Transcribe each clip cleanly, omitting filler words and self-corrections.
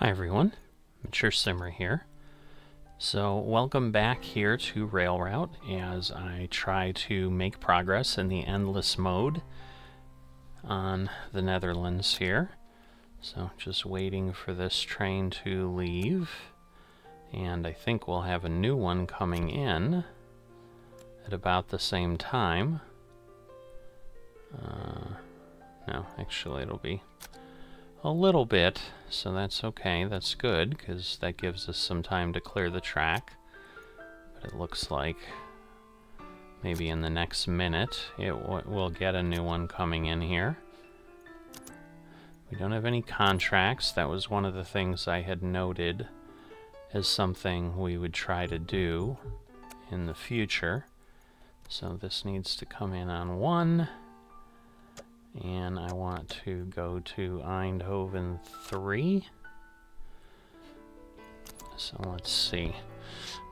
Hi everyone, Mature Simmer here. So welcome back here to Railroute as I try to make progress in the endless mode on the Netherlands here. So just waiting for this train to leave, and I think we'll have a new one coming in at about the same time. No, actually it'll be a little bit, so that's okay. That's good, because that gives us some time to clear the track. But it looks like maybe in the next minute we'll get a new one coming in here. We don't have any contracts. That was one of the things I had noted as something we would try to do in the future. So this needs to come in on 1. And I want to go to Eindhoven 3. So let's see.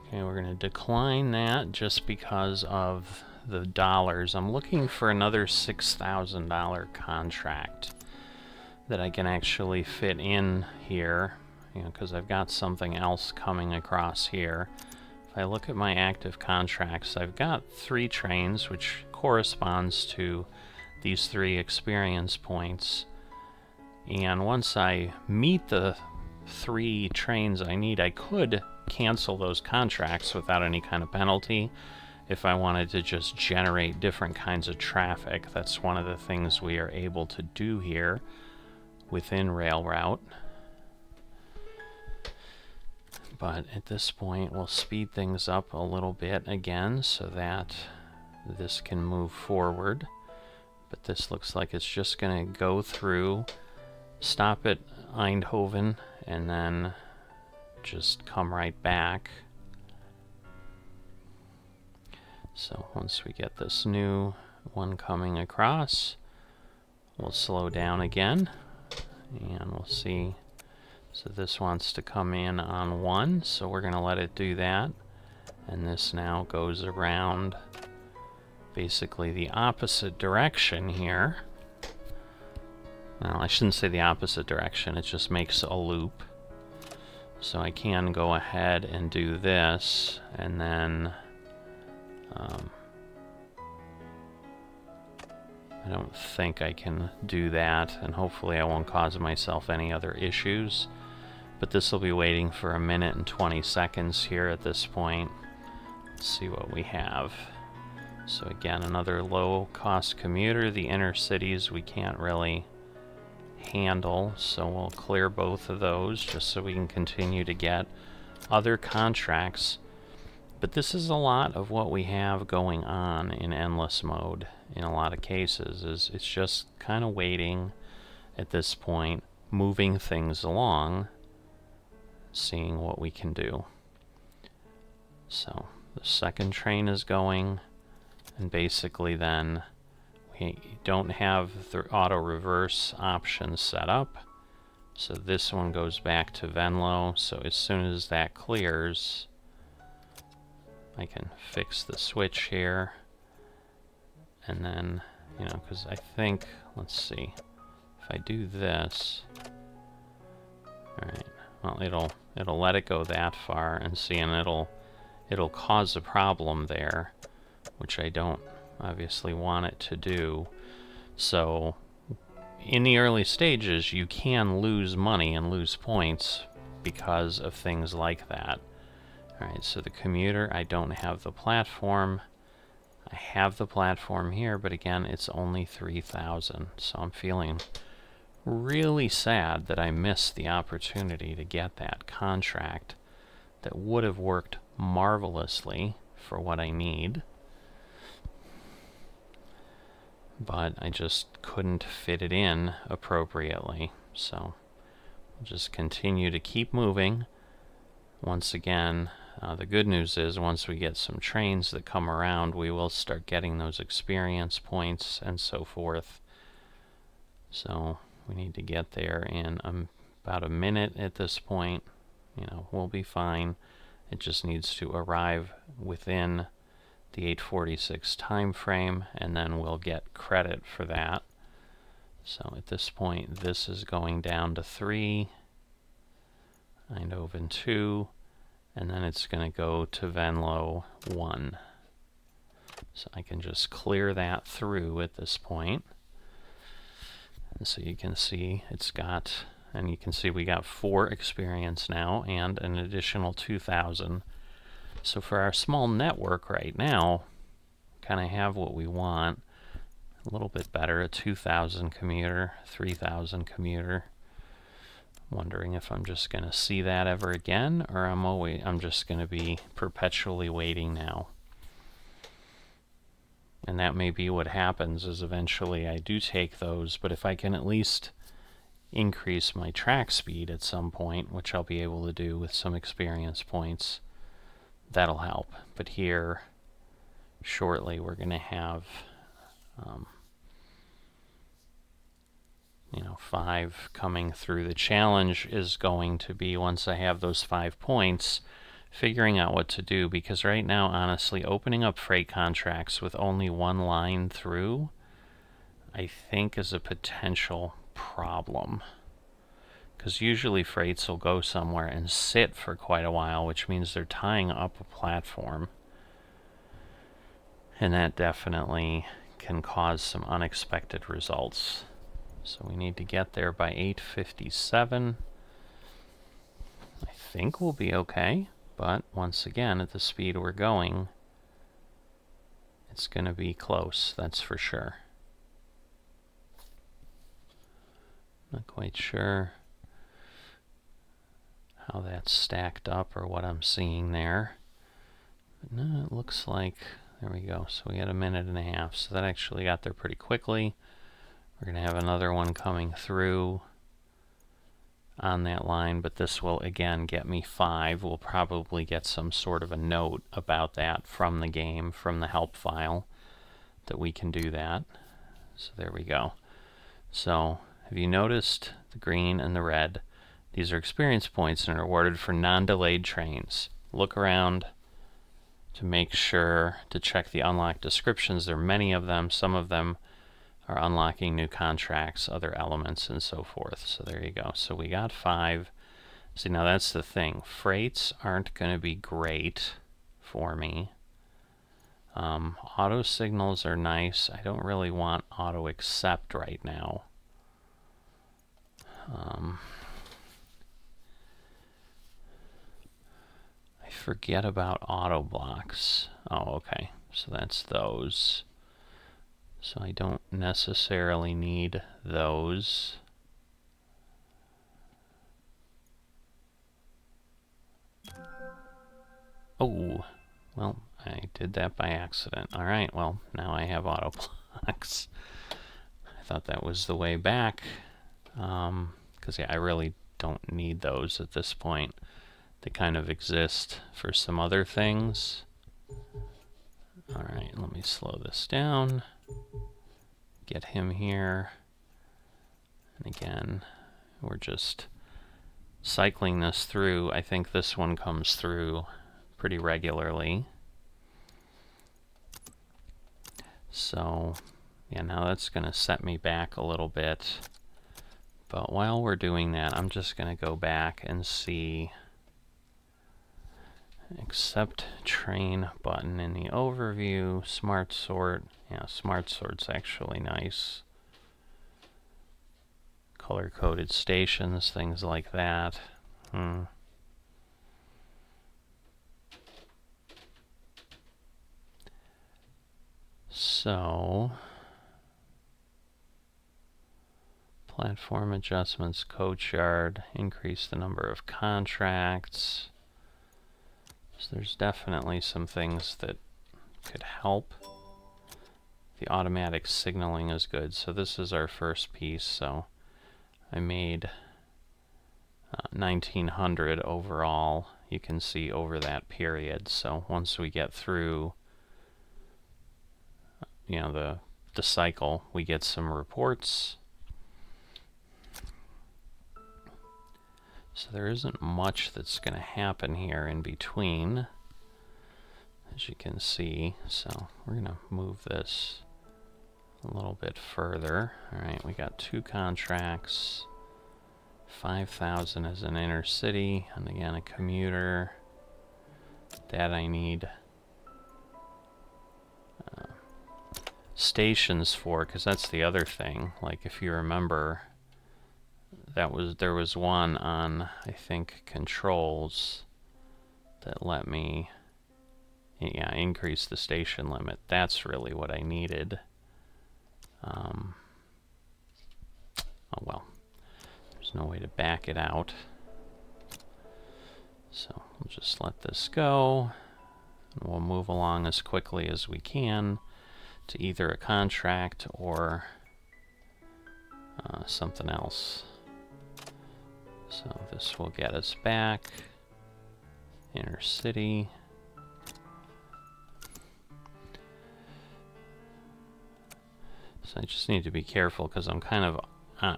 Okay, we're going to decline that just because of the dollars. I'm looking for another $6,000 contract that I can actually fit in here, because I've got something else coming across here. If I look at my active contracts, I've got 3 trains, which corresponds to these 3 experience points, and once I meet the 3 trains I need, I could cancel those contracts without any kind of penalty if I wanted to just generate different kinds of traffic. That's one of the things we are able to do here within Railroute. But at this point we'll speed things up a little bit again so that this can move forward. But this looks like it's just going to go through, stop at Eindhoven, and then just come right back. So once we get this new one coming across, we'll slow down again, and we'll see. So this wants to come in on 1, so we're going to let it do that. And this now goes around basically the opposite direction here. Well, I shouldn't say the opposite direction, it just makes a loop. So I can go ahead and do this, and then I don't think I can do that, and hopefully I won't cause myself any other issues. But this will be waiting for 1 minute and 20 seconds here at this point. Let's see what we have. So again, another low-cost commuter. The inner cities we can't really handle, so we'll clear both of those just so we can continue to get other contracts. But this is a lot of what we have going on in endless mode in a lot of cases. Is it's just kind of waiting at this point, moving things along, seeing what we can do. So the second train is going. And basically then we don't have the auto reverse option set up. So this one goes back to Venlo. So as soon as that clears, I can fix the switch here. And then, because I think, let's see, if I do this, alright, well, it'll let it go that far, and see, and it'll cause a problem there, which I don't obviously want it to do. So in the early stages you can lose money and lose points because of things like that. Alright, so the commuter, I don't have the platform. I have the platform here, but again, it's only 3,000, so I'm feeling really sad that I missed the opportunity to get that contract that would have worked marvelously for what I need. But I just couldn't fit it in appropriately, so we'll just continue to keep moving. Once again, the good news is once we get some trains that come around, we will start getting those experience points and so forth. So we need to get there in about 1 minute at this point. We'll be fine. It just needs to arrive within the 8:46 time frame, and then we'll get credit for that. So at this point, this is going down to 3. Eindhoven 2, and then it's going to go to Venlo 1. So I can just clear that through at this point. And so you can see it's got, and you can see we got 4 experience now and an additional 2,000. So for our small network right now, kind of have what we want. A little bit better, a 2,000 commuter, 3,000 commuter. Wondering if I'm just going to see that ever again, or I'm just going to be perpetually waiting now. And that may be what happens, is eventually I do take those, but if I can at least increase my track speed at some point, which I'll be able to do with some experience points, that'll help. But here, shortly, we're going to have 5 coming through. The challenge is going to be, once I have those 5 points, figuring out what to do, because right now, honestly, opening up freight contracts with only 1 line through, I think is a potential problem. Because usually freights will go somewhere and sit for quite a while, which means they're tying up a platform. And that definitely can cause some unexpected results. So we need to get there by 8:57. I think we'll be okay, but once again, at the speed we're going, it's going to be close, that's for sure. Not quite sure how that's stacked up or what I'm seeing there. But no, it looks like, there we go. So we had 1.5 minutes, so that actually got there pretty quickly. We're going to have another one coming through on that line, but this will again get me 5. We'll probably get some sort of a note about that from the game, from the help file, that we can do that. So there we go. So have you noticed the green and the red? These are experience points and are awarded for non-delayed trains. Look around to make sure to check the unlocked descriptions. There are many of them. Some of them are unlocking new contracts, other elements, and so forth. So there you go. So we got 5. See, now that's the thing. Freights aren't going to be great for me. Auto signals are nice. I don't really want auto accept right now. I forget about auto blocks. Oh, okay. So that's those. So I don't necessarily need those. Oh, well, I did that by accident. All right, well, now I have auto blocks. I thought that was the way back. Because, yeah, I really don't need those at this point. They kind of exist for some other things. All right, let me slow this down. Get him here. And again, we're just cycling this through. I think this one comes through pretty regularly. So, yeah, now that's going to set me back a little bit. But while we're doing that, I'm just going to go back and see accept train button in the overview, smart sort. Yeah, smart sort's actually nice. Color-coded stations, things like that. So, platform adjustments, coach yard, increase the number of contracts. So there's definitely some things that could help. The automatic signaling is good. So this is our first piece. So I made 1900 overall, you can see, over that period. So once we get through the cycle, we get some reports. So there isn't much that's going to happen here in between, as you can see. So we're going to move this a little bit further. All right, we got 2 contracts. 5,000 is an inner city, and again a commuter. That I need stations for, because that's the other thing. Like if you remember, there was one on, I think, controls that let me increase the station limit. That's really what I needed. Oh well, there's no way to back it out. So we'll just let this go, and we'll move along as quickly as we can to either a contract or something else. So this will get us back. Inner city. So I just need to be careful because I'm kind of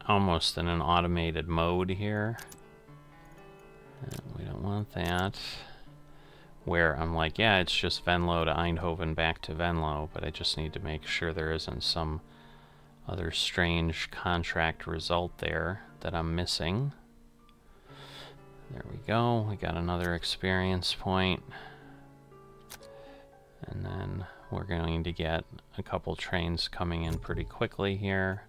almost in an automated mode here. And we don't want that. Where I'm like, yeah, it's just Venlo to Eindhoven back to Venlo, but I just need to make sure there isn't some other strange contract result there that I'm missing. There we go. We got another experience point. And then we're going to get a couple trains coming in pretty quickly here.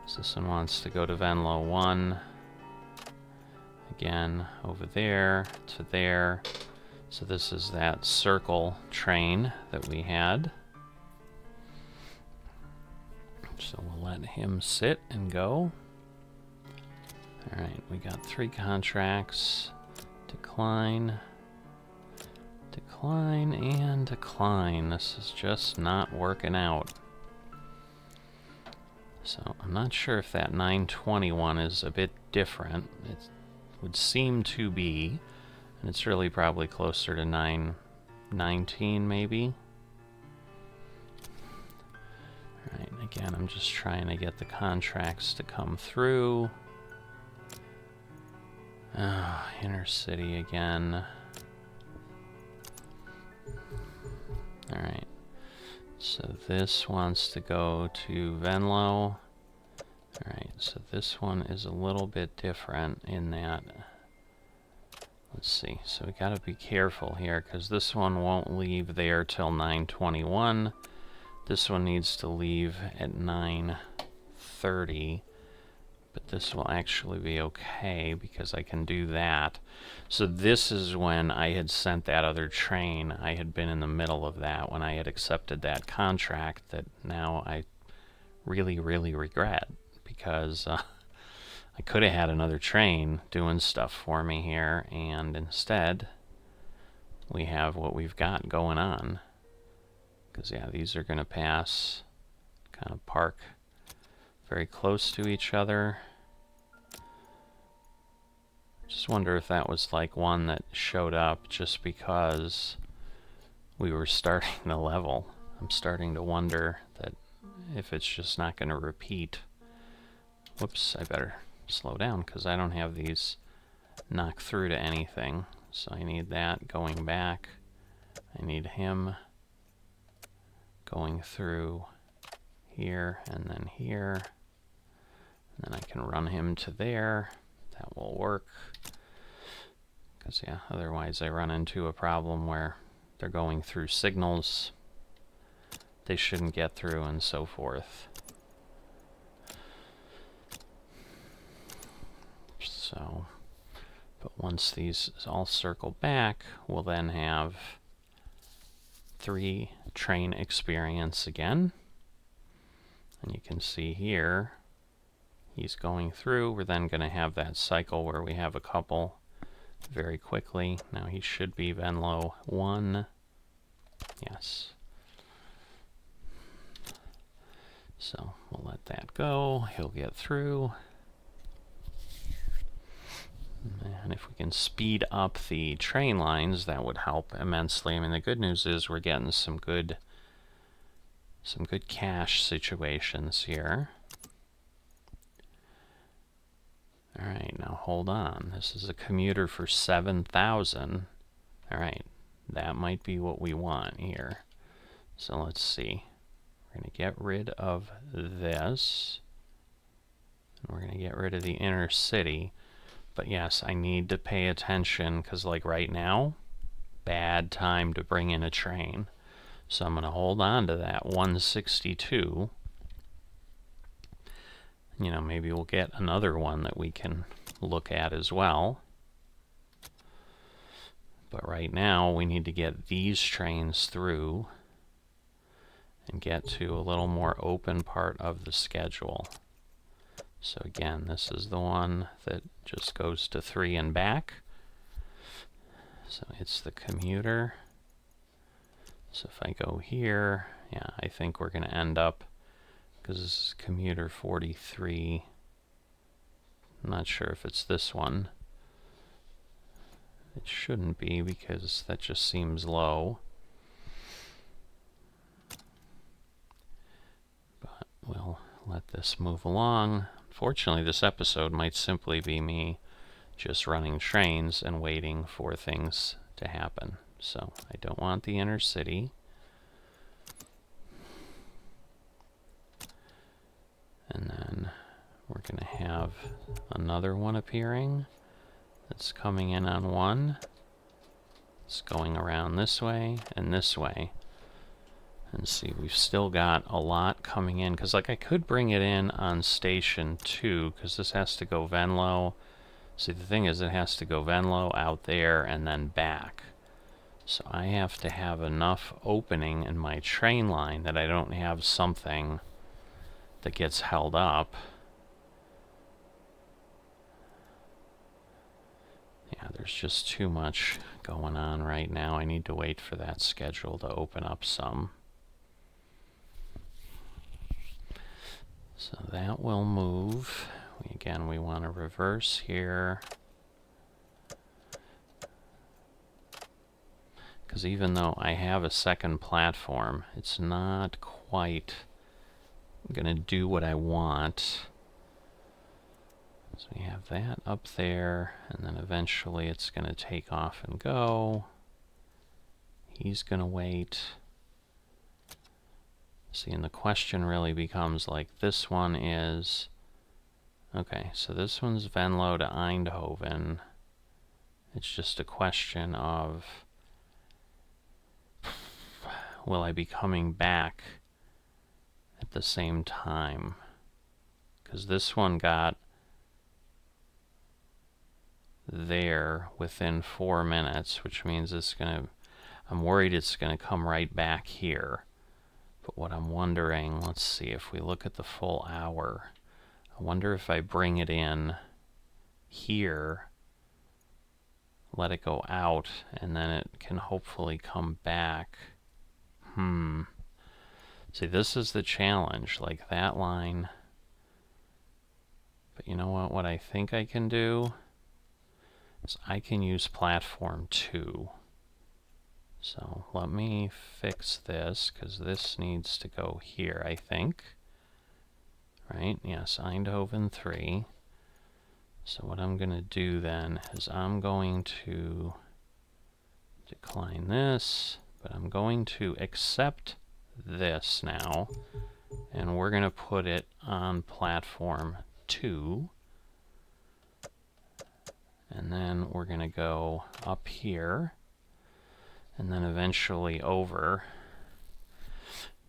So this one wants to go to Venlo 1. Again, over there to there. So this is that circle train that we had. So we'll let him sit and go. Alright, we got 3 contracts. Decline. Decline and decline. This is just not working out. So I'm not sure if that 921 is a bit different. It would seem to be. And it's really probably closer to 919 maybe. Alright, again, I'm just trying to get the contracts to come through. Inner city again. Alright, so this wants to go to Venlo. Alright, so this one is a little bit different in that. Let's see, so we gotta be careful here because this one won't leave there till 921. This one needs to leave at 9:30. But this will actually be okay because I can do that. So this is when I had sent that other train. I had been in the middle of that when I had accepted that contract that now I really, really regret because I could have had another train doing stuff for me here, and instead we have what we've got going on. Because yeah, these are going to pass, kind of park very close to each other. Just wonder if that was like one that showed up just because we were starting the level. I'm starting to wonder that if it's just not going to repeat. Whoops, I better slow down because I don't have these knock through to anything. So I need that going back. I need him going through here and then here. And then I can run him to there. That will work. Because, yeah, otherwise I run into a problem where they're going through signals they shouldn't get through and so forth. So, but once these all circle back, we'll then have 3 train experience again. And you can see here, he's going through. We're then going to have that cycle where we have a couple very quickly. Now he should be Venlo 1. Yes. So we'll let that go. He'll get through. And if we can speed up the train lines, that would help immensely. I mean, the good news is we're getting some good cash situations here. All right, now hold on. This is a commuter for 7,000. All right, that might be what we want here. So let's see. We're going to get rid of this. We're going to get rid of the inner city. But yes, I need to pay attention because like right now, bad time to bring in a train. So I'm going to hold on to that 162. You know, maybe we'll get another one that we can look at as well. But right now, we need to get these trains through and get to a little more open part of the schedule. So again, this is the one that just goes to 3 and back. So it's the commuter. So if I go here, yeah, I think we're going to end up, because this is commuter 43. I'm not sure if it's this one. It shouldn't be because that just seems low. But we'll let this move along. Unfortunately, this episode might simply be me just running trains and waiting for things to happen. So I don't want the inner city. And then we're going to have another one appearing that's coming in on 1. It's going around this way and this way. And see, we've still got a lot coming in, because like I could bring it in on station 2, because this has to go Venlo. See, the thing is, it has to go Venlo, out there, and then back. So I have to have enough opening in my train line that I don't have something that gets held up. Yeah, there's just too much going on right now. I need to wait for that schedule to open up some. So that will move. Again, we want to reverse here. Because even though I have a second platform, it's not quite going to do what I want. So we have that up there, and then eventually it's going to take off and go. He's going to wait. See, and the question really becomes like, this one is, okay, so this one's Venlo to Eindhoven. It's just a question of, will I be coming back at the same time? Because this one got there within 4 minutes, which means it's going to, I'm worried it's going to come right back here. But what I'm wondering, let's see, if we look at the full hour, I wonder if I bring it in here, let it go out, and then it can hopefully come back. See, this is the challenge, like that line. But you know what I think I can do is I can use platform 2. So let me fix this, because this needs to go here, I think. Right? Yes, Eindhoven 3. So what I'm going to do then is I'm going to decline this, but I'm going to accept this now, and we're going to put it on platform 2. And then we're going to go up here, and then eventually over.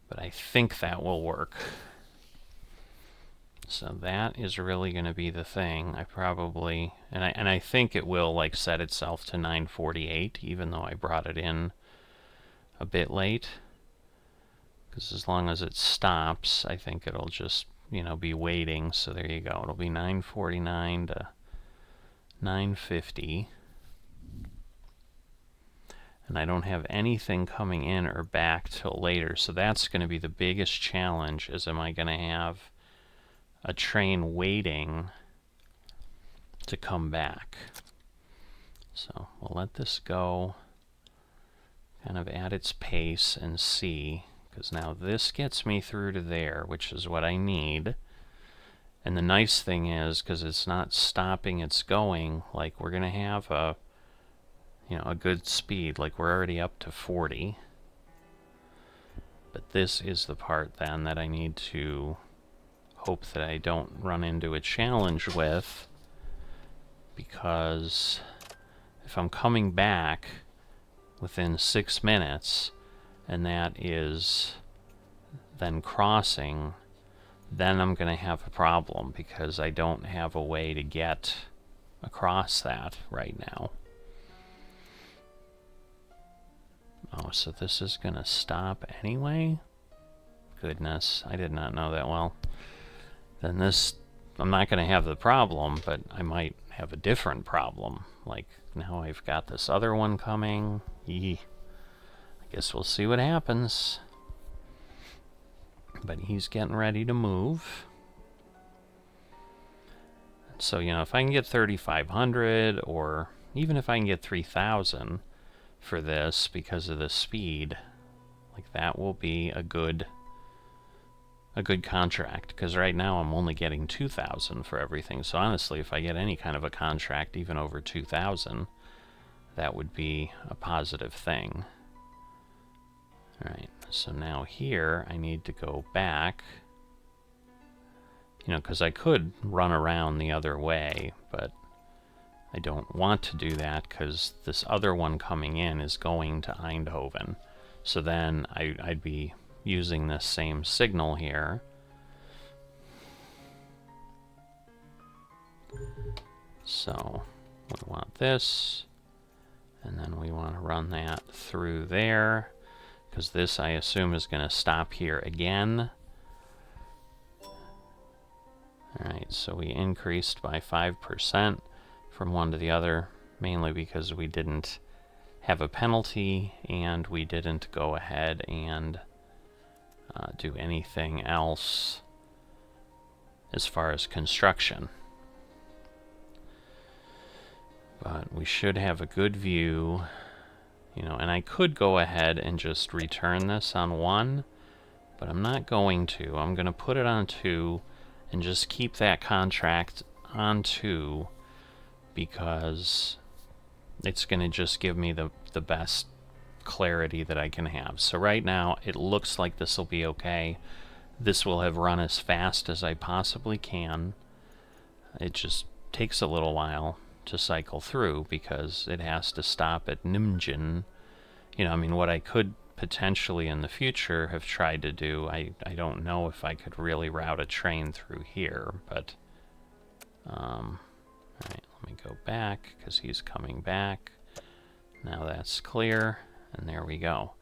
But I think that will work. So that is really going to be the thing. I probably, and I think it will like set itself to 9:48, even though I brought it in a bit late. Because as long as it stops, I think it'll just, you know, be waiting. So there you go. It'll be 9:49 to 9:50. And I don't have anything coming in or back till later. So that's going to be the biggest challenge, is am I going to have a train waiting to come back. So we'll let this go kind of at its pace and see, because now this gets me through to there, which is what I need. And the nice thing is, because it's not stopping, it's going, like we're going to have a, you know, a good speed, like we're already up to 40. But this is the part then that I need to hope that I don't run into a challenge with, because if I'm coming back within 6 minutes, and that is then crossing, then I'm going to have a problem because I don't have a way to get across that right now. Oh, so this is going to stop anyway? Goodness, I did not know that. Well, then this, I'm not going to have the problem, but I might have a different problem. Like, now I've got this other one coming. I guess we'll see what happens. But he's getting ready to move. So, you know, if I can get 3,500, or even if I can get 3,000 for this because of the speed, like, that will be a good contract, because right now I'm only getting 2,000 for everything. So honestly, if I get any kind of a contract even over 2,000, that would be a positive thing. Alright, so now here I need to go back, you know, because I could run around the other way, but I don't want to do that because this other one coming in is going to Eindhoven. So then I'd be using this same signal here. So we want this, and then we want to run that through there, because this, I assume, is going to stop here again. Alright, so we increased by 5% from one to the other, mainly because we didn't have a penalty, and we didn't go ahead and do anything else as far as construction. But we should have a good view, you know, and I could go ahead and just return this on 1, but I'm not going to. I'm going to put it on 2 and just keep that contract on 2, because it's going to just give me the best clarity that I can have. So right now it looks like this will be okay. This will have run as fast as I possibly can. It just takes a little while to cycle through because it has to stop at Nimjin. You know, I mean, what I could potentially in the future have tried to do, I don't know if I could really route a train through here, but alright, let me go back because he's coming back. Now that's clear, and there we go.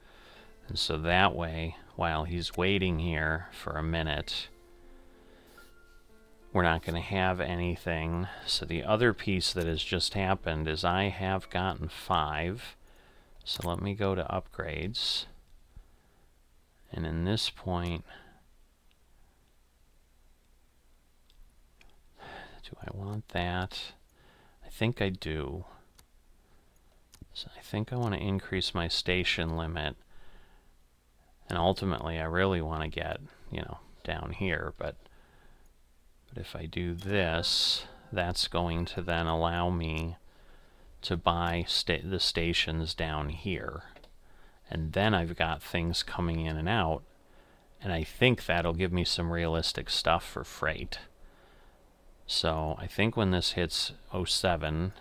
And so that way, while he's waiting here for a minute, we're not going to have anything. So the other piece that has just happened is I have gotten 5. So let me go to upgrades. And in this point, do I want that? I think I do. So I think I want to increase my station limit. And ultimately, I really want to get, you know, down here. But if I do this, that's going to then allow me to buy the stations down here. And then I've got things coming in and out. And I think that'll give me some realistic stuff for freight. So I think when this hits 07,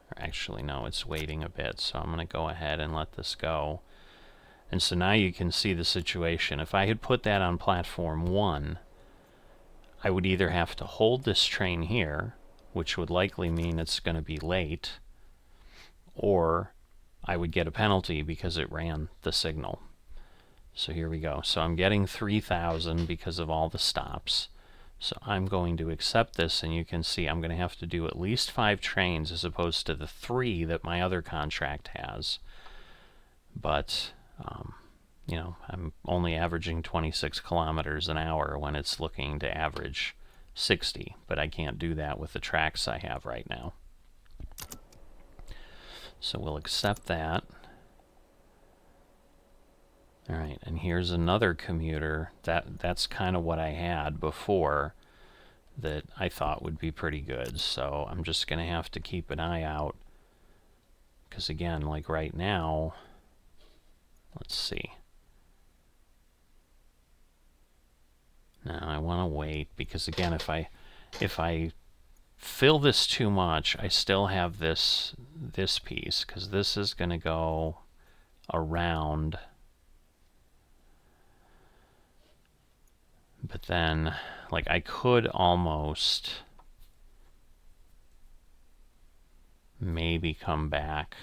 or actually no, it's waiting a bit. So I'm going to go ahead and let this go. And so now you can see the situation. If I had put that on platform 1, I would either have to hold this train here, which would likely mean it's going to be late, or I would get a penalty because it ran the signal. So here we go. So I'm getting 3,000 because of all the stops. So I'm going to accept this, and you can see I'm going to have to do at least 5 trains as opposed to the 3 that my other contract has. But you know, I'm only averaging 26 kilometers an hour when it's looking to average 60, but I can't do that with the tracks I have right now. So we'll accept that. All right, and here's another commuter. That's kind of what I had before that I thought would be pretty good. So I'm just going to have to keep an eye out, because again, like right now, let's see. No, I want to wait, because again, if I fill this too much, I still have this piece, because this is going to go around. But then, like, I could almost maybe come back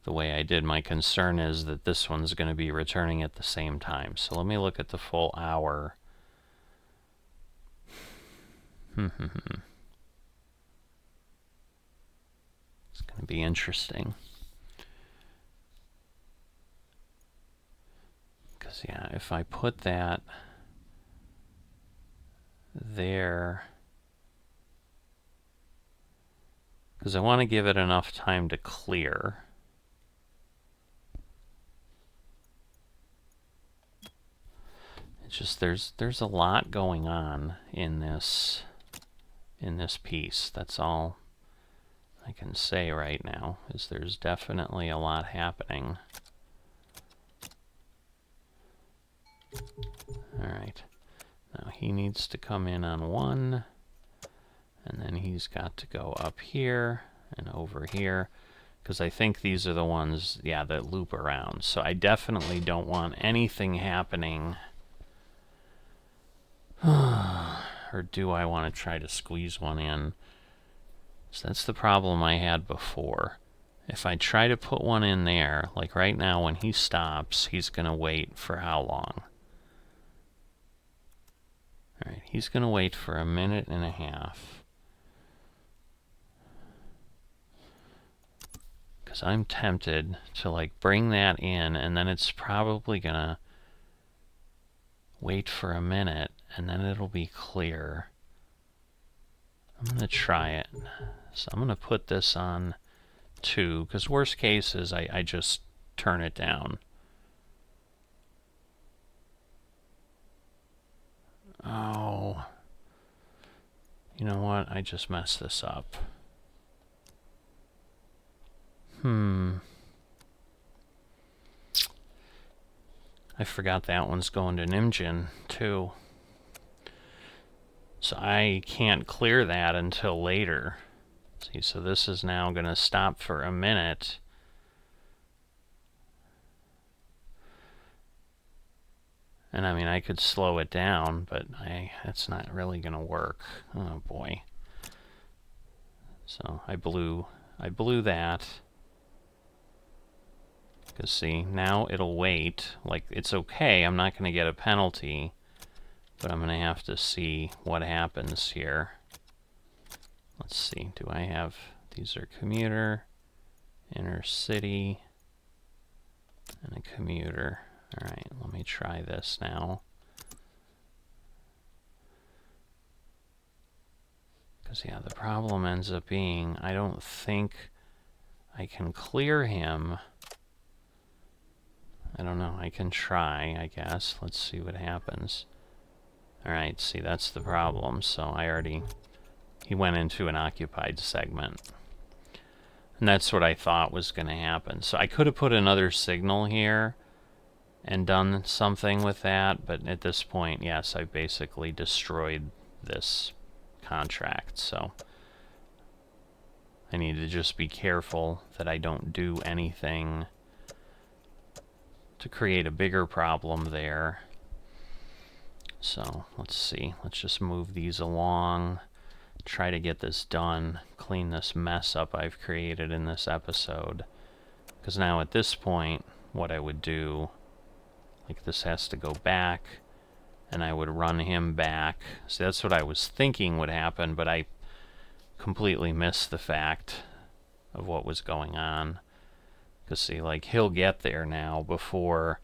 the way I did. My concern is that this one's going to be returning at the same time. So let me look at the full hour. It's going to be interesting. Because, yeah, if I put that there, because I want to give it enough time to clear. It's just there's a lot going on in this piece. That's all I can say right now, is there's definitely a lot happening. Alright. Now he needs to come in on 1, and then he's got to go up here and over here, because I think these are the ones, yeah, that loop around. So I definitely don't want anything happening. Or do I want to try to squeeze one in? So that's the problem I had before. If I try to put one in there, like right now when he stops, he's going to wait for how long? Alright, he's going to wait for 1.5 minutes. Because I'm tempted to like bring that in, and then it's probably going to wait for 1 minute, and then it'll be clear. I'm going to try it. So I'm going to put this on 2, because worst case is I just turn it down. Oh. You know what? I just messed this up. I forgot that one's going to Nimjin, too. So I can't clear that until later. See, so this is now going to stop for 1 minute. And I mean, I could slow it down, but that's not really going to work. Oh boy. So I blew that. Because see, now it'll wait. Like, it's okay, I'm not going to get a penalty, but I'm going to have to see what happens here. Let's see, do I have, these are commuter, inner city, and a commuter. Alright, let me try this now. Because, yeah, the problem ends up being, I don't think I can clear him. I don't know, I can try, I guess. Let's see what happens. Alright, see, that's the problem. So he went into an occupied segment. And that's what I thought was going to happen. So I could have put another signal here and done something with that, but at this point, yes, I basically destroyed this contract. So I need to just be careful that I don't do anything to create a bigger problem there. So let's see, let's just move these along, try to get this done, clean this mess up I've created in this episode. Because now at this point, what I would do, like this has to go back, and I would run him back. So that's what I was thinking would happen, but I completely missed the fact of what was going on. Because see, like, he'll get there now before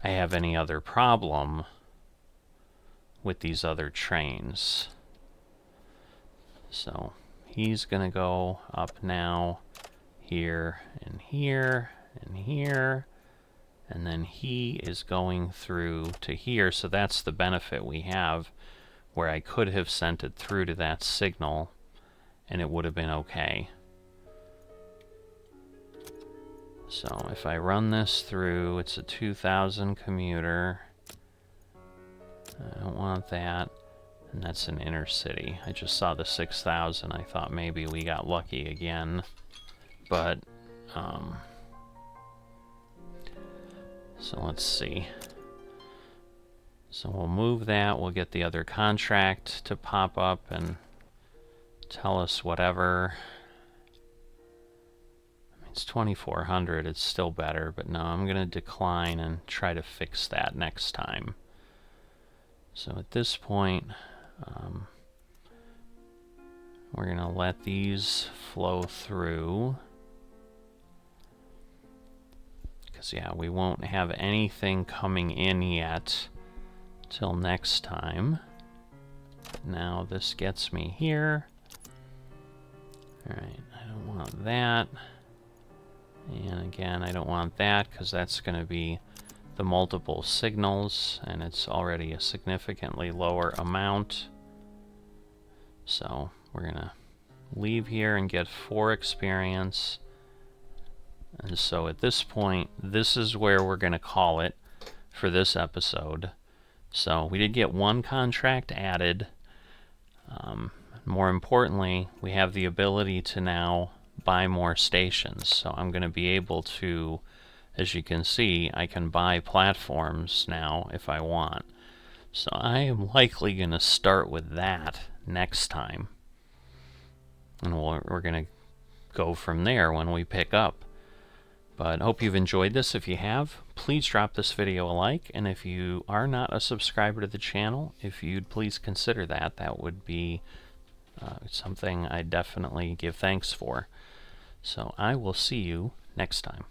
I have any other problem with these other trains. So he's gonna go up now, here and here and here, and then he is going through to here. So that's the benefit we have, where I could have sent it through to that signal and it would have been okay. So if I run this through, it's a 2000 commuter. I don't want that. And that's an inner city. I just saw the 6,000. I thought maybe we got lucky again. But, so let's see. So we'll move that. We'll get the other contract to pop up and tell us whatever. I mean, it's 2,400. It's still better. But no, I'm going to decline and try to fix that next time. So at this point, we're going to let these flow through. Because, yeah, we won't have anything coming in yet till next time. Now this gets me here. Alright, I don't want that. And again, I don't want that because that's going to be the multiple signals, and it's already a significantly lower amount. So we're going to leave here and get 4 experience. And so at this point, this is where we're going to call it for this episode. So we did get 1 contract added. More importantly, we have the ability to now buy more stations. So I'm going to be able to, as you can see, I can buy platforms now if I want. So I am likely going to start with that next time. And we're going to go from there when we pick up. But hope you've enjoyed this. If you have, please drop this video a like. And if you are not a subscriber to the channel, if you'd please consider that, that would be something I definitely give thanks for. So I will see you next time.